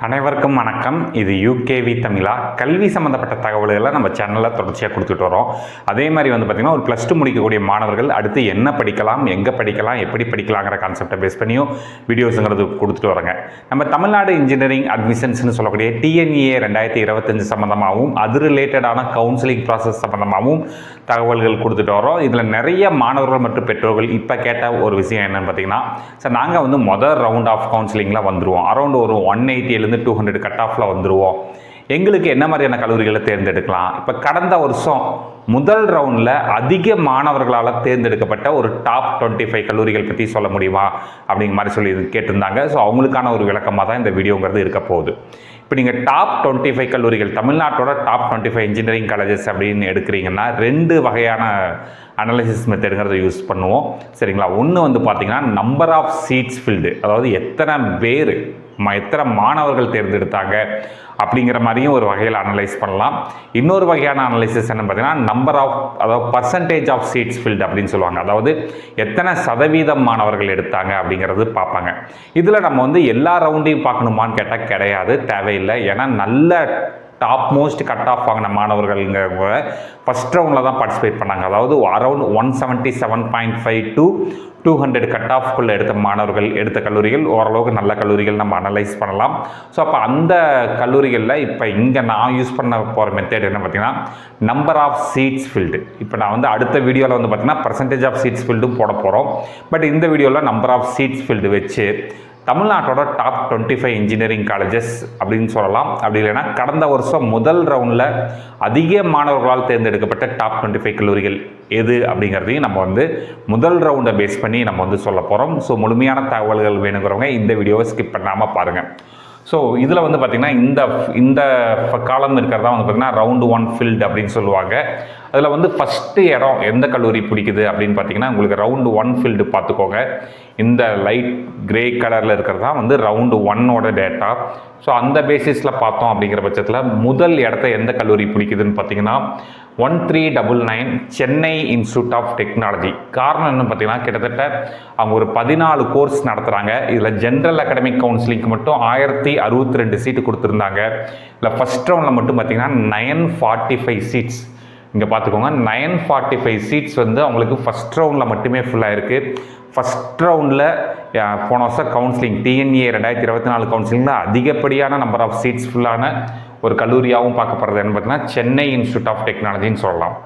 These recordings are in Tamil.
அனைவருக்கும் வணக்கம். இது யூகேவி தமிழா. கல்வி சம்மந்தப்பட்ட தகவல்களை நம்ம சேனலில் தொடர்ச்சியாக கொடுத்துட்டு வரோம். அதே மாதிரி பார்த்திங்கன்னா ஒரு +2 முடிக்கக்கூடிய மாணவர்கள் அடுத்து என்ன படிக்கலாம், எங்கே படிக்கலாம், எப்படி படிக்கலாங்கிற கான்செப்டை பேஸ் பண்ணியும் வீடியோஸுங்கிறது கொடுத்துட்டு வரோங்க. நம்ம தமிழ்நாடு இன்ஜினியரிங் அட்மிஷன்ஸ்னு சொல்லக்கூடிய TNEA 2025 சம்மந்தமாகவும் அது ரிலேட்டடான கவுன்சிலிங் ப்ராசஸ் சம்மந்தமாகவும் தகவல்கள் கொடுத்துட்டு வரோம். இதில் நிறைய மாணவர்கள் மற்றும் பெற்றோர்கள் இப்போ கேட்ட ஒரு விஷயம் என்னென்னு பார்த்தீங்கன்னா, சார் நாங்கள் மொதல் ரவுண்ட் ஆஃப் கவுன்சிலிங்கில் வந்துடுவோம், அரௌண்ட் ஒரு 180 200 கட் ஆஃபில் வந்துடுவோம், எங்களுக்கு என்ன மாதிரியான கல்லூரிகளை தேர்ந்தெடுக்கலாம்? இப்போ கடந்த வருஷம் முதல் ரவுண்டில் அதிக மாணவர்களால் தேர்ந்தெடுக்கப்பட்ட ஒரு டாப் 25 கல்லூரிகள் பற்றி சொல்ல முடியுமா அப்படிங்கிற மாதிரி சொல்லி கேட்டிருந்தாங்க. ஸோ அவங்களுக்கான ஒரு விளக்கமாக தான் இந்த வீடியோங்கிறது இருக்க போகுது. இப்போ நீங்கள் டாப் 25 கல்லூரிகள், தமிழ்நாட்டோட டாப் 25 இன்ஜினியரிங் காலேஜஸ் அப்படின்னு எடுக்கிறீங்கன்னா 2 வகையான அனாலிசிஸ் மெத்தடுங்கிறத யூஸ் பண்ணுவோம். சரிங்களா? ஒன்று பார்த்தீங்கன்னா நம்பர் ஆஃப் சீட்ஸ் ஃபில்டு, அதாவது எத்தனை மாணவர்கள் தேர்ந்தெடுத்தாங்க அப்படிங்கிற மாதிரியும் ஒரு வகையில் அனலைஸ் பண்ணலாம். இன்னொரு வகையான அனலைசிஸ் என்ன பார்த்தீங்கன்னா நம்பர் ஆஃப், அதாவது பர்சன்டேஜ் ஆஃப் சீட்ஸ் ஃபில்டு அப்படின்னு சொல்லுவாங்க. அதாவது எத்தனை சதவீதம் மாணவர்கள் எடுத்தாங்க அப்படிங்கிறது பார்ப்பாங்க. இதில் நம்ம எல்லா ரவுண்டையும் பார்க்கணுமான்னு கேட்டால் கிடையாது, தேவையில்லை. ஏன்னா நல்ல டாப் மோஸ்ட் கட் ஆஃப் வாங்கின மாணவர்கள்ங்கிறவங்க ஃபஸ்ட் ரவுண்டில் தான் பார்ட்டிசிபேட் பண்ணாங்க. அதாவது அரௌண்ட் 177.5 to 200 கட் ஆஃப்குள்ளே எடுத்த மாணவர்கள் எடுத்த கல்லூரிகள் ஓரளவுக்கு நல்ல கல்லூரிகள் நம்ம அனலைஸ் பண்ணலாம். ஸோ அப்போ அந்த கல்லூரிகளில் இப்போ இங்கே நான் யூஸ் பண்ண போகிற மெத்தட் என்ன பார்த்தீங்கன்னா நம்பர் ஆஃப் சீட்ஸ் ஃபில்டு. இப்போ நான் அடுத்த வீடியோவில் பார்த்தீங்கன்னா பர்சன்டேஜ் ஆஃப் சீட்ஸ் ஃபில்டும் போட போகிறோம். பட் இந்த வீடியோவில் நம்பர் ஆஃப் சீட்ஸ் ஃபில்டு வச்சு தமிழ்நாட்டோட டாப் 25 இன்ஜினியரிங் காலேஜஸ் அப்படின்னு சொல்லலாம். அப்படி இல்லைன்னா கடந்த வருஷம் முதல் ரவுண்டில் அதிக மாணவர்களால் தேர்ந்தெடுக்கப்பட்ட டாப் 25 கல்லூரிகள் எது அப்படிங்கிறதையும் நம்ம முதல் ரவுண்டை பேஸ் பண்ணி நம்ம சொல்ல போகிறோம். ஸோ முழுமையான தகவல்கள் வேணுங்கிறவங்க இந்த வீடியோவை ஸ்கிப் பண்ணாமல் பாருங்கள். ஸோ இதில் பார்த்திங்கன்னா இந்த காலம் இருக்கிறதா பார்த்திங்கன்னா ரவுண்டு 1 ஃபில்டு அப்படின்னு சொல்லுவாங்க. அதில் ஃபஸ்ட்டு இடம் எந்த கல்லூரி பிடிக்குது அப்படின்னு பார்த்தீங்கன்னா உங்களுக்கு ரவுண்டு 1 ஃபில்டு பார்த்துக்கோங்க. இந்த லைட் கிரே கலரில் இருக்கிறது தான் ரவுண்டு 1ஓட டேட்டா. ஸோ அந்த பேசிஸில் பார்த்தோம் அப்படிங்கிற பட்சத்தில் முதல் இடத்த எந்த கல்லூரி பிடிக்குதுன்னு பார்த்தீங்கன்னா 1399 சென்னை இன்ஸ்டியூட் ஆஃப் டெக்னாலஜி. காரணம் என்னன்னு பார்த்தீங்கன்னா கிட்டத்தட்ட அவங்க ஒரு 14 கோர்ஸ் நடத்துகிறாங்க. இதில் ஜென்ரல் அகாடமிக் கவுன்சிலிங்க்கு மட்டும் 1062 சீட்டு கொடுத்துருந்தாங்க. இல்லை ஃபஸ்ட் ரவுண்டில் மட்டும் பார்த்தீங்கன்னா 945 சீட்ஸ். இங்கே பார்த்துக்கோங்க, 945 சீட்ஸ் அவங்களுக்கு ஃபஸ்ட் ரவுண்டில் மட்டுமே ஃபுல்லாக இருக்குது. ஃபஸ்ட் ரவுண்டில் போன வருஷம் கவுன்சிலிங் TNEA 2024 கவுன்சிலிங்கில் அதிகப்படியான நம்பர் ஆஃப் சீட்ஸ் ஃபுல்லான ஒரு கல்லூரியாகவும் பார்க்கப்படுறது என்ன பார்த்தீங்கன்னா சென்னை இன்ஸ்டியூட் ஆஃப் டெக்னாலஜின்னு சொல்லலாம்.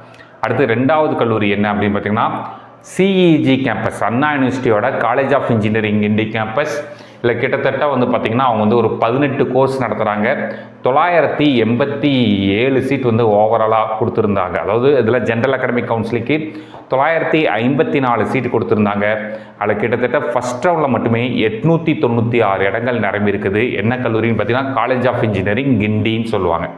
அடுத்து 2வது கல்லூரி என்ன அப்படின்னு பார்த்தீங்கன்னா CEG கேம்பஸ், அண்ணா யூனிவர்சிட்டியோட college of engineering Guindy campus. இல்லை கிட்டத்தட்ட பார்த்தீங்கன்னா அவங்க ஒரு 18 கோர்ஸ் நடத்துகிறாங்க. 987 சீட் ஓவராலாக கொடுத்துருந்தாங்க. அதாவது இதில் ஜென்ரல் அகாடமிக் கவுன்சிலிங்க்கு 954 சீட்டு கொடுத்துருந்தாங்க. அதில் கிட்டத்தட்ட ஃபஸ்ட் ரவுண்டில் மட்டுமே 896 இடங்கள் நிரம்பி இருக்குது. என்ன கல்லூரின்னு பார்த்தீங்கன்னா காலேஜ் ஆஃப் இன்ஜினியரிங் கிண்டின்னு சொல்லுவாங்க.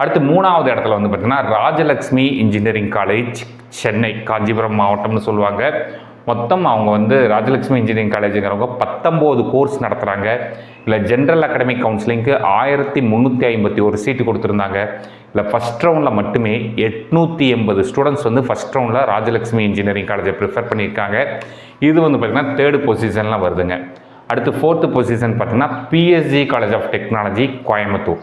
அடுத்து 3வது இடத்துல பார்த்தீங்கன்னா ராஜலக்ஷ்மி இன்ஜினியரிங் காலேஜ் சென்னை, காஞ்சிபுரம் மாவட்டம்னு சொல்லுவாங்க. மொத்தம் அவங்க ராஜலக்ஷ்மி இன்ஜினியரிங் காலேஜுங்கிறவங்க 19 கோர்ஸ் நடத்துகிறாங்க. இல்லை ஜென்ரல் அகாடமிக் கவுன்சிலிங்க்கு 1351 சீட்டு கொடுத்துருந்தாங்க. இல்லை ஃபஸ்ட் ரவுண்டில் மட்டுமே 880 ஸ்டூடெண்ட்ஸ் ஃபஸ்ட் ரவுண்டில் ராஜலக்ஷ்மி இன்ஜினியரிங் காலேஜை ப்ரிஃபர் பண்ணியிருக்காங்க. இது பார்த்திங்கன்னா 3rd பொசிஷன்லாம் வருதுங்க. அடுத்து 4th பொசிஷன் பார்த்திங்கன்னா PSG college of technology Coimbatore.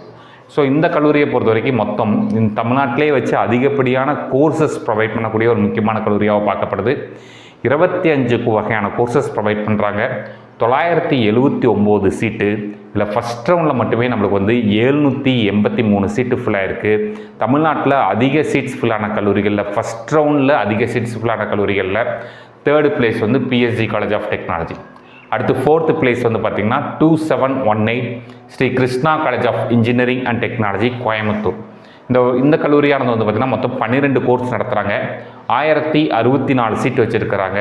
So இந்த கல்லூரியை பொறுத்த வரைக்கும் மொத்தம் தமிழ்நாட்டிலே வச்சு அதிகப்படியான கோர்சஸ் ப்ரொவைட் பண்ணக்கூடிய ஒரு முக்கியமான கல்லூரியாக பார்க்கப்படுது. 25 வகையான கோர்சஸ் ப்ரொவைட் பண்ணுறாங்க. 979 சீட்டு. இல்லை ஃபஸ்ட் ரவுண்டில் மட்டுமே நம்மளுக்கு 783 சீட்டு ஃபுல்லாக இருக்குது. தமிழ்நாட்டில் அதிக சீட்ஸ் ஃபுல்லான கல்லூரிகளில் ஃபஸ்ட் ரவுண்டில் அதிக சீட்ஸ் ஃபுல்லான கல்லூரிகளில் 3rd place PSG college of technology. அடுத்து 4th பிளேஸ் பார்த்திங்கன்னா 2718 Sri Krishna college of engineering and technology Coimbatore. இந்த கல்லூரியானது பார்த்திங்கன்னா மொத்தம் 12 கோர்ஸ் நடத்துகிறாங்க. 1064 சீட் வச்சுருக்கிறாங்க.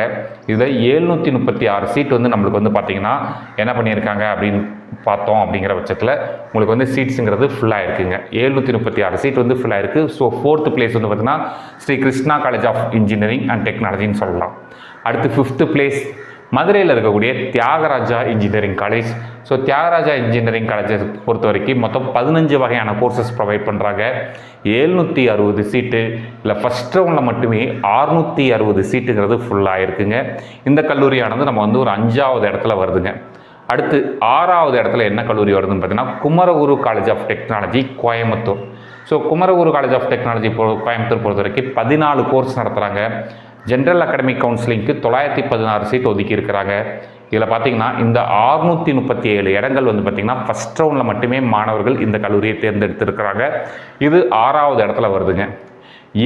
இதில் 736 சீட் நம்மளுக்கு பார்த்திங்கன்னா என்ன பண்ணியிருக்காங்க அப்படின்னு பார்த்தோம் அப்படிங்கிற பட்சத்தில் உங்களுக்கு சீட்ஸுங்கிறது ஃபுல்லாக இருக்குங்க. 736 சீட் ஃபுல்லாக இருக்குது. ஸோ 4th பிளேஸ் பார்த்திங்கன்னா Sri Krishna college of engineering and டெக்னாலஜின்னு சொல்லலாம். அடுத்து 5th பிளேஸ் மதுரையில் இருக்கக்கூடிய Thiagaraja engineering college. So Thiagaraja engineering காலேஜை பொறுத்த வரைக்கும் மொத்தம் 15 வகையான கோர்சஸ் ப்ரொவைட் பண்ணுறாங்க. 760 சீட்டு. இல்லை ஃபஸ்ட் ரவுண்டில் மட்டுமே 660 சீட்டுங்கிறது ஃபுல்லாக இருக்குங்க. இந்த கல்லூரியானது நம்ம ஒரு 5வது இடத்துல வருதுங்க. அடுத்து 6வது இடத்துல என்ன கல்லூரி வருதுன்னு பார்த்தீங்கன்னா Kumaraguru college of technology Coimbatore. So Kumaraguru college of technology Coimbatore பொறுத்த வரைக்கும் 14 கோர்ஸ் நடத்துகிறாங்க. ஜென்ரல் அகாடமிக் கவுன்சிலிங்க்கு 916 சீட் ஒதுக்கி இருக்கிறாங்க. இதில் பார்த்தீங்கன்னா இந்த 637 இடங்கள் வந்து பார்த்திங்கன்னா ஃபஸ்ட் ரவுண்டில் மட்டுமே மாணவர்கள் இந்த கல்லூரியை தேர்ந்தெடுத்திருக்கிறாங்க. இது 6வது இடத்துல வருதுங்க.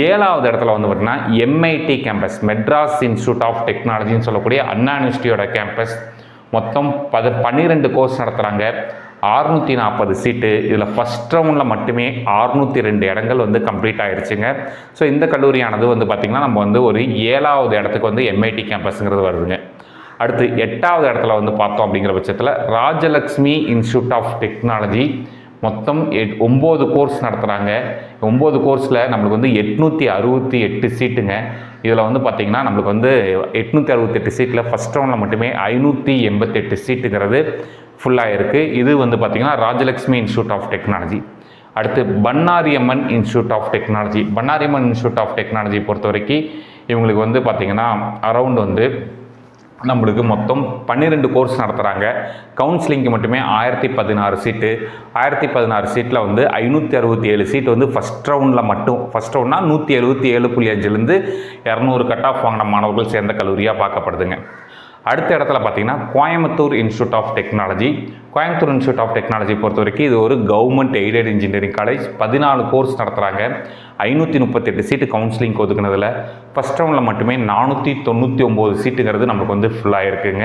7வது இடத்துல வந்து பார்த்திங்கன்னா MIT campus, Madras institute of டெக்னாலஜின்னு சொல்லக்கூடிய அண்ணா யூனிவர்சிட்டியோட கேம்பஸ். மொத்தம் 12 கோர்ஸ் நடத்துகிறாங்க. 640 சீட்டு. இதில் ஃபஸ்ட் ரவுண்டில் மட்டுமே 602 இடங்கள் வந்து கம்ப்ளீட் ஆகிடுச்சுங்க. ஸோ இந்த கல்லூரியானது வந்து பார்த்திங்கன்னா நம்ம வந்து ஒரு 7வது இடத்துக்கு வந்து MIT கேம்பஸுங்கிறது வருதுங்க. அடுத்து 8வது இடத்துல வந்து பார்த்தோம் அப்படிங்கிற பட்சத்தில் ராஜலக்ஷ்மி இன்ஸ்டியூட் ஆஃப் டெக்னாலஜி. மொத்தம் 9 கோர்ஸ் நடத்துகிறாங்க. 9 கோர்ஸில் நம்மளுக்கு வந்து 868 சீட்டுங்க. இதில் வந்து பார்த்திங்கன்னா நம்மளுக்கு வந்து 868 சீட்டில் ஃபஸ்ட் ரவுண்டில் மட்டுமே 588 சீட்டுங்கிறது ஃபுல்லாக இருக்குது. இது வந்து பார்த்திங்கன்னா ராஜலக்ஷ்மி இன்ஸ்டியூட் ஆஃப் டெக்னாலஜி. அடுத்து Bannariamman institute of technology. Bannariamman institute of technology பொறுத்த வரைக்கும் இவங்களுக்கு வந்து பார்த்திங்கன்னா அரௌண்ட் வந்து நம்மளுக்கு மொத்தம் 12 கோர்ஸ் நடத்துகிறாங்க. கவுன்சிலிங்க்கு மட்டுமே 1016 சீட்டு. 1016 சீட்டில் வந்து 567 சீட் வந்து ஃபஸ்ட் ரவுண்டில் மட்டும். ஃபஸ்ட் ரவுண்ட்னா 177.5லேருந்து 200 கட் ஆஃப் வாங்கின மாணவர்கள் சேர்ந்த கல்லூரியாக பார்க்கப்படுதுங்க. அடுத்த இடத்துல பார்த்தீங்கன்னா Coimbatore institute of technology. Coimbatore institute of technology பொறுத்த வரைக்கும் இது ஒரு government aided engineering college. 14 course நடத்துகிறாங்க. 538 சீட்டு கவுன்சிலிங் ஒதுக்குனதில் ஃபஸ்ட் ரவுண்டில் மட்டுமே 499 சீட்டுங்கிறது நம்மளுக்கு வந்து ஃபுல்லாக இருக்குங்க.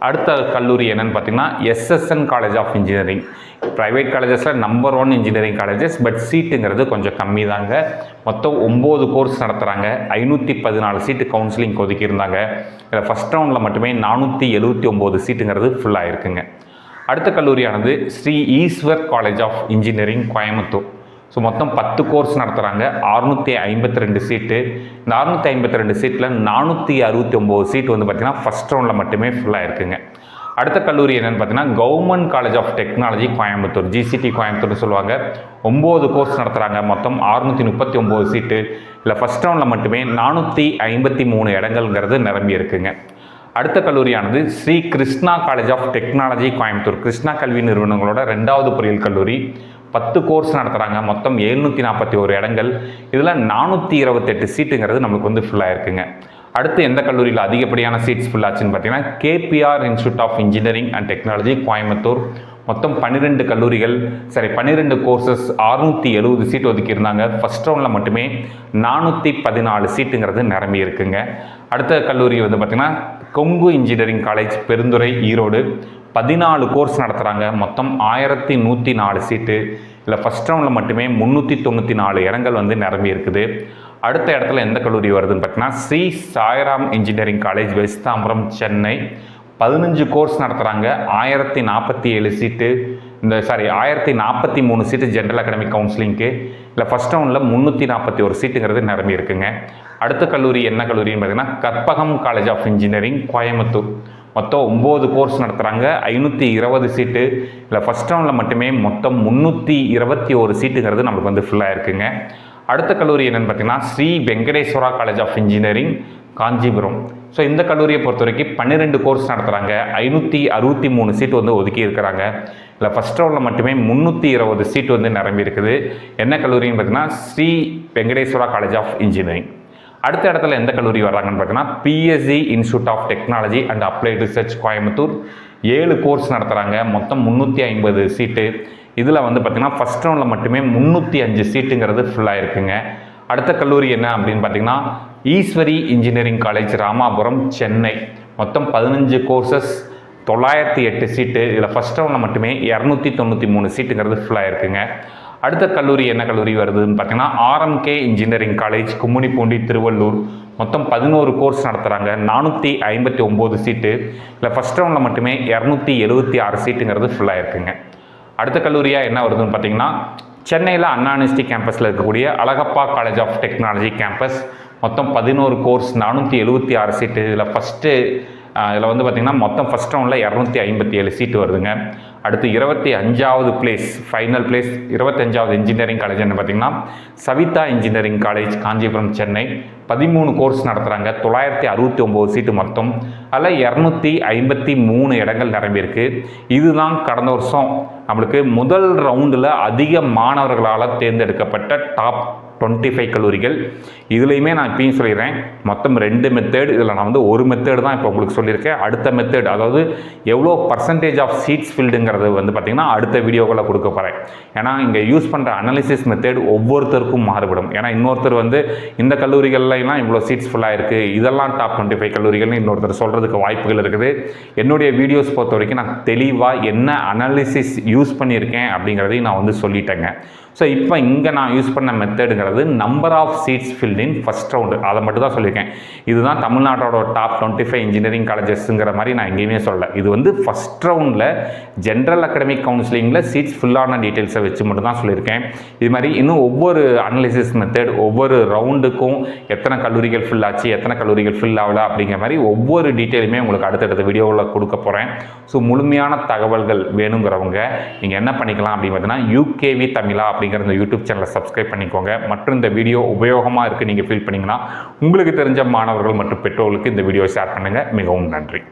அடுத்த கல்லூரி என்னென்னு பார்த்தீங்கன்னா SSN college of engineering. Private காலேஜஸில் நம்பர் 1 இன்ஜினியரிங் காலேஜஸ். பட் சீட்டுங்கிறது கொஞ்சம் கம்மி தாங்க. மொத்தம் 9 கோர்ஸ் நடத்துகிறாங்க. 514 சீட்டு கவுன்சிலிங் ஒதுக்கியிருந்தாங்க. இதில் ஃபஸ்ட் ரவுண்டில் மட்டுமே 479 சீட்டுங்கிறது ஃபுல்லாக இருக்குங்க. அடுத்த கல்லூரியானது Sri Eshwar college of engineering Coimbatore. So மொத்தம் 10 கோர்ஸ் நடத்துகிறாங்க. 652 சீட்டு. இந்த 652 சீட்டில் 469 சீட் வந்து பார்த்திங்கன்னா ஃபஸ்ட் ரவுண்டில் மட்டுமே ஃபுல்லாக இருக்குங்க. அடுத்த கல்லூரி என்னென்னு பார்த்தீங்கன்னா government college of technology Coimbatore, GCT கோயம்புத்தூர்னு சொல்லுவாங்க. 9 கோர்ஸ் நடத்துகிறாங்க. மொத்தம் 639 சீட்டு. இல்லை ஃபஸ்ட் ரவுண்டில் மட்டுமே 453 இடங்கள்ங்கிறது நிரம்பி இருக்குங்க. அடுத்த கல்லூரியானது Sri Krishna college of technology Coimbatore. Krishna கல்வி நிறுவனங்களோட 2வது பொறியியல் கல்லூரி. 10 கோர்ஸ் நடத்துகிறாங்க. மொத்தம் 741 இடங்கள். இதில் 428 சீட்டுங்கிறது நமக்கு வந்து ஃபுல்லாக இருக்குங்க. அடுத்து எந்த கல்லூரியில் அதிகப்படியான சீட்ஸ் ஃபுல்லாச்சுன்னு பார்த்தீங்கன்னா KPR institute of engineering and technology Coimbatore. மொத்தம் 12 கோர்சஸ் 670 சீட் ஒதுக்கியிருந்தாங்க. ஃபஸ்ட் ரவுண்டில் மட்டுமே 414 சீட்டுங்கிறது நிரம்பி இருக்குங்க. அடுத்த கல்லூரி வந்து பார்த்திங்கன்னா Kongu engineering college Perundurai Erode. 14 course நடத்துகிறாங்க. மொத்தம் 1104 சீட்டு. இல்லை ஃபஸ்ட் ரவுண்டில் மட்டுமே 394 இடங்கள் வந்து நிரம்பி இருக்குது. அடுத்த இடத்துல எந்த கல்லூரி வருதுன்னு பார்த்தீங்கன்னா Sri Sairam engineering college West Tambaram Chennai. 15 course நடத்துகிறாங்க. 1047 சீட்டு. 1043 சீட்டு ஜென்ரல் அகாடமிக் கவுன்சிலிங்க்கு. இல்லை ஃபஸ்ட் ரவுண்டில் 341 சீட்டுங்கிறது நிரம்பி இருக்குங்க. அடுத்த கல்லூரி என்ன கல்லூரின்னு பார்த்தீங்கன்னா Karpagam college of engineering Coimbatore. மொத்தம் 9 கோர்ஸ் நடத்துகிறாங்க. 520 சீட்டு. இல்லை ஃபஸ்ட் ரவுண்டில் மட்டுமே மொத்தம் 321 சீட்டுங்கிறது நம்மளுக்கு வந்து ஃபுல்லாக இருக்குங்க. அடுத்த கல்லூரி என்னென்னு பார்த்தீங்கன்னா Sri Venkateswara college of engineering Kanchipuram. So இந்த கல்லூரியை பொறுத்த வரைக்கும் 12 கோர்ஸ் நடத்துகிறாங்க. 563 சீட்டு வந்து ஒதுக்கி இருக்கிறாங்க. இல்லை ஃபஸ்ட் ரவுண்டில் மட்டுமே 320 சீட்டு வந்து நிரம்பி இருக்குது. என்ன கல்லூரின்னு பார்த்தீங்கன்னா Sri Venkateswara college of engineering. அடுத்த இடத்துல எந்த கல்லூரி வர்றாங்கன்னு பார்த்தீங்கன்னா PSG institute of technology and applied research Coimbatore. 7 course நடத்துகிறாங்க. மொத்தம் 350 சீட்டு. இதில் வந்து பார்த்திங்கன்னா ஃபஸ்ட் ரவுண்டில் மட்டுமே 305 சீட்டுங்கிறது ஃபுல்லாக இருக்குங்க. அடுத்த கல்லூரி என்ன அப்படின்னு பார்த்தீங்கன்னா ஈஸ்வரி இன்ஜினியரிங் காலேஜ் ராமாபுரம் சென்னை. மொத்தம் 15 கோர்சஸ் 908 சீட்டு. இதில் ஃபஸ்ட் ரவுண்டில் மட்டுமே 293 சீட்டுங்கிறது ஃபுல்லாக இருக்குங்க. அடுத்த கல்லூரி என்ன கல்லூரி வருதுன்னு பார்த்தீங்கன்னா RMK engineering college Gummidipoondi Tiruvallur. மொத்தம் 11 கோர்ஸ் நடத்துகிறாங்க. 459 சீட்டு. இல்லை ஃபஸ்ட் ரவுண்டில் மட்டுமே 276 சீட்டுங்கிறது ஃபுல்லாக இருக்குங்க. அடுத்த கல்லூரியாக என்ன வருதுன்னு பார்த்தீங்கன்னா சென்னையில் அண்ணா யூனிவர்சிட்டி கேம்பஸில் இருக்கக்கூடிய Alagappa college of technology campus. மொத்தம் 11 கோர்ஸ் 476 சீட்டு. இதில் வந்து பார்த்திங்கன்னா மொத்தம் ஃபஸ்ட் ரவுண்டில் 257 சீட்டு வருதுங்க. அடுத்து 25வது பிளேஸ் ஃபைனல் பிளேஸ் 25வது இன்ஜினியரிங் காலேஜ் என்ன பார்த்திங்கன்னா Savitha engineering college Kanchipuram Chennai. 13 course நடத்துகிறாங்க. 969 சீட்டு மொத்தம். அதில் 253 இடங்கள் நிரம்பியிருக்கு. இதுதான் கடந்த வருஷம் நம்மளுக்கு முதல் ரவுண்டில் அதிக மாணவர்களால் தேர்ந்தெடுக்கப்பட்ட டாப் 25 கல்லூரிகள். இதுலேயுமே நான் இப்பயும் சொல்லிடுறேன், மொத்தம் 2 மெத்தேடு. இதில் நான் வந்து ஒரு மெத்தேடு தான் இப்போ உங்களுக்கு சொல்லியிருக்கேன். அடுத்த மெத்தேடு, அதாவது எவ்வளோ பர்சன்டேஜ் ஆஃப் சீட்ஸ் ஃபில்டுங்கிறது வந்து பார்த்திங்கன்னா அடுத்த வீடியோக்களில் கொடுக்க போகிறேன். ஏன்னா இங்கே யூஸ் பண்ணுற அனாலிசிஸ் மெத்தேடு ஒவ்வொருத்தருக்கும் மாறுபடும். ஏன்னா இன்னொருத்தர் வந்து இந்த கல்லூரிகள்லாம் இவ்வளோ சீட்ஸ் ஃபுல்லாக இருக்குது, இதெல்லாம் டாப் 25 கல்லூரிகள்னு இன்னொருத்தர் சொல்கிறதுக்கு வாய்ப்புகள் இருக்குது. என்னுடைய வீடியோஸ் பொறுத்த வரைக்கும் நான் தெளிவாக என்ன அனாலிசிஸ் யூஸ் பண்ணியிருக்கேன் அப்படிங்கிறதையும் நான் வந்து சொல்லிட்டேங்க. ஸோ இப்போ இங்கே நான் யூஸ் பண்ண மெத்தடுங்கிறது number of seats filled in first round, அதை மட்டும் தான் சொல்லியிருக்கேன். இதுதான் தமிழ்நாட்டோட டாப் 25 இன்ஜினியரிங் காலேஜஸ்ங்கிற மாதிரி நான் எங்கேயுமே சொல்லலை. இது வந்து ஃபஸ்ட் ரவுண்டில் ஜென்ரல் அகாடமிக் கவுன்சிலிங்கில் சீட்ஸ் ஃபுல்லான டீட்டெயில்ஸை வச்சு மட்டும் தான் சொல்லியிருக்கேன். இது மாதிரி இன்னும் ஒவ்வொரு அனலிசிஸ் மெத்தட், ஒவ்வொரு ரவுண்டுக்கும் எத்தனை கல்லூரிகள் ஃபில் ஆச்சு, எத்தனை கல்லூரிகள் ஃபில் ஆகல அப்படிங்கிற மாதிரி ஒவ்வொரு டீட்டெயிலுமே உங்களுக்கு அடுத்தடுத்த வீடியோவில் கொடுக்க போகிறேன். ஸோ முழுமையான தகவல்கள் வேணுங்கிறவங்க நீங்கள் என்ன பண்ணிக்கலாம் அப்படின்னு பார்த்தீங்கன்னா யூகேவி தமிழா அப்படிங்கிற இந்த யூடியூப் சேனலை சப்ஸ்கிரைப் பண்ணிக்கோங்க. மற்றும் இந்த வீடியோ உபயோகமாக இருக்குது நீங்கள் ஃபீல் பண்ணிங்கன்னா உங்களுக்கு தெரிஞ்ச மாணவர்கள் மற்றும் பெற்றோர்களுக்கு இந்த வீடியோ ஷேர் பண்ணுங்கள். மிகவும் நன்றி.